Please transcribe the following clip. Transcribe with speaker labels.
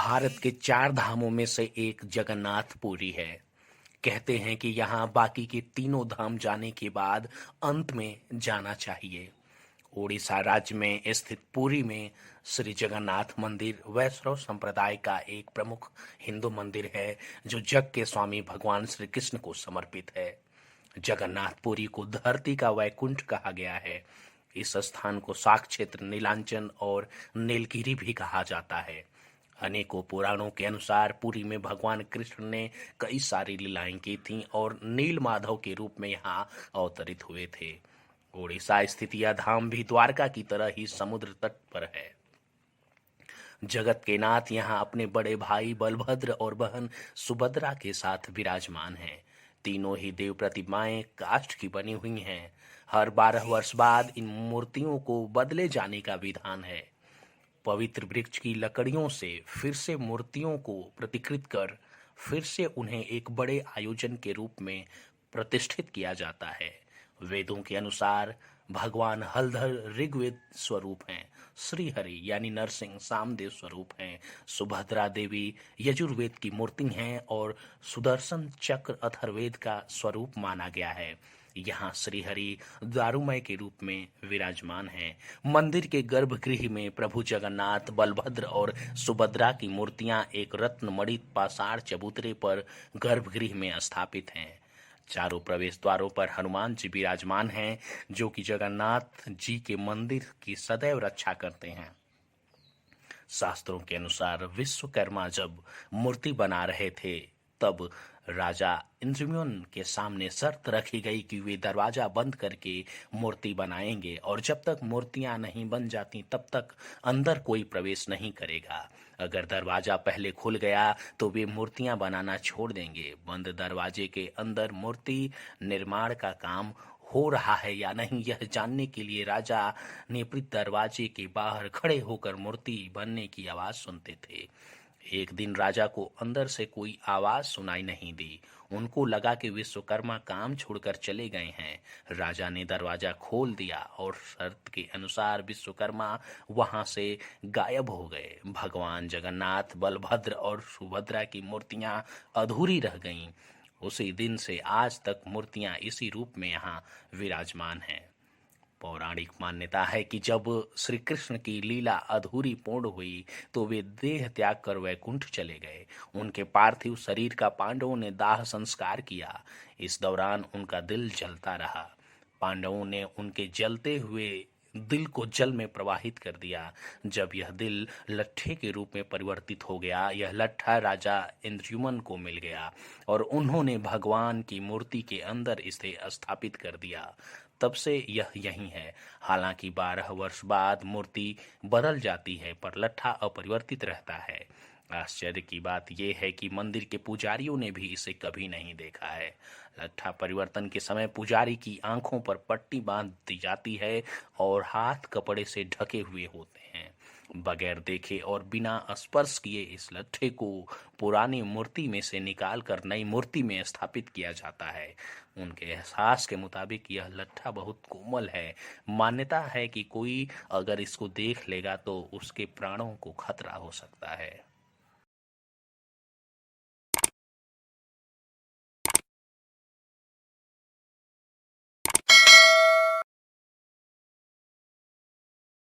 Speaker 1: भारत के चार धामों में से एक जगन्नाथपुरी है। कहते हैं कि यहाँ बाकी के तीनों धाम जाने के बाद अंत में जाना चाहिए। ओडिशा राज्य में स्थित पुरी में श्री जगन्नाथ मंदिर वैष्णव संप्रदाय का एक प्रमुख हिंदू मंदिर है, जो जग के स्वामी भगवान श्री कृष्ण को समर्पित है। जगन्नाथपुरी को धरती का वैकुंठ कहा गया है। इस स्थान को शाक क्षेत्र, नीलांचल और नीलगिरी भी कहा जाता है। अनेकों पुराणों के अनुसार पुरी में भगवान कृष्ण ने कई सारी लीलाएं की थीं और नील माधव के रूप में यहाँ अवतरित हुए थे। ओडिशा स्थित यह धाम भी द्वारका की तरह ही समुद्र तट पर है। जगत के नाथ यहाँ अपने बड़े भाई बलभद्र और बहन सुभद्रा के साथ विराजमान हैं। तीनों ही देव प्रतिमाएं काष्ठ की बनी हुई हैं। हर 12 वर्ष बाद इन मूर्तियों को बदले जाने का विधान है। पवित्र वृक्ष की लकड़ियों से फिर से मूर्तियों को प्रतिकृत कर फिर से उन्हें एक बड़े आयोजन के रूप में प्रतिष्ठित किया जाता है। वेदों के अनुसार भगवान हलधर ऋग्वेद स्वरूप हैं, श्रीहरि यानी नरसिंह सामदेव स्वरूप हैं, सुभद्रा देवी यजुर्वेद की मूर्ति हैं और सुदर्शन चक्र अथर्ववेद का स्वरूप माना गया है। यहाँ श्रीहरि दारुमय के रूप में विराजमान हैं। मंदिर के गर्भगृह में प्रभु जगन्नाथ, बलभद्र और सुभद्रा की मूर्तियां एक रत्न मणि पाषाण चबूतरे पर गर्भगृह में स्थापित हैं। चारों प्रवेश द्वारों पर हनुमान जी विराजमान हैं, जो कि जगन्नाथ जी के मंदिर की सदैव रक्षा करते हैं। शास्त्रों के अनुसार विश्वकर्मा जब मूर्ति बना रहे थे, तब राजा इंद्रद्युम्न के सामने शर्त रखी गई कि वे दरवाजा बंद करके मूर्ति बनाएंगे और जब तक मूर्तियां नहीं बन जाती तब तक अंदर कोई प्रवेश नहीं करेगा। अगर दरवाजा पहले खुल गया तो वे मूर्तियां बनाना छोड़ देंगे। बंद दरवाजे के अंदर मूर्ति निर्माण का काम हो रहा है या नहीं, यह जानने के लिए राजा नेपृत दरवाजे के बाहर खड़े होकर मूर्ति बनने की आवाज सुनते थे। एक दिन राजा को अंदर से कोई आवाज सुनाई नहीं दी। उनको लगा कि विश्वकर्मा काम छोड़कर चले गए हैं। राजा ने दरवाजा खोल दिया और शर्त के अनुसार विश्वकर्मा वहां से गायब हो गए। भगवान जगन्नाथ, बलभद्र और सुभद्रा की मूर्तियां अधूरी रह गईं। उसी दिन से आज तक मूर्तियां इसी रूप में यहाँ विराजमान हैं। पौराणिक मान्यता है कि जब श्री कृष्ण की लीला अधूरी पूर्ण हुई तो वे देह त्याग कर वैकुंठ चले गए। उनके पार्थिव शरीर का पांडवों ने दाह संस्कार किया। इस दौरान उनका दिल जलता रहा। पांडवों ने उनके जलते हुए दिल को जल में प्रवाहित कर दिया। जब यह दिल लट्ठे के रूप में परिवर्तित हो गया, यह लट्ठा राजा इंद्रद्युम्न को मिल गया और उन्होंने भगवान की मूर्ति के अंदर इसे स्थापित कर दिया। तब से यह यही है। हालांकि 12 वर्ष बाद मूर्ति बदल जाती है, पर लट्ठा अपरिवर्तित रहता है। आश्चर्य की बात यह है कि मंदिर के पुजारियों ने भी इसे कभी नहीं देखा है। लट्ठा परिवर्तन के समय पुजारी की आंखों पर पट्टी बांध दी जाती है और हाथ कपड़े से ढके हुए होते हैं। बगैर देखे और बिना स्पर्श किए इस लट्ठे को पुरानी मूर्ति में से निकाल कर नई मूर्ति में स्थापित किया जाता है। उनके एहसास के मुताबिक यह लट्ठा बहुत कोमल है। मान्यता है कि कोई अगर इसको देख लेगा तो उसके प्राणों को खतरा हो सकता है।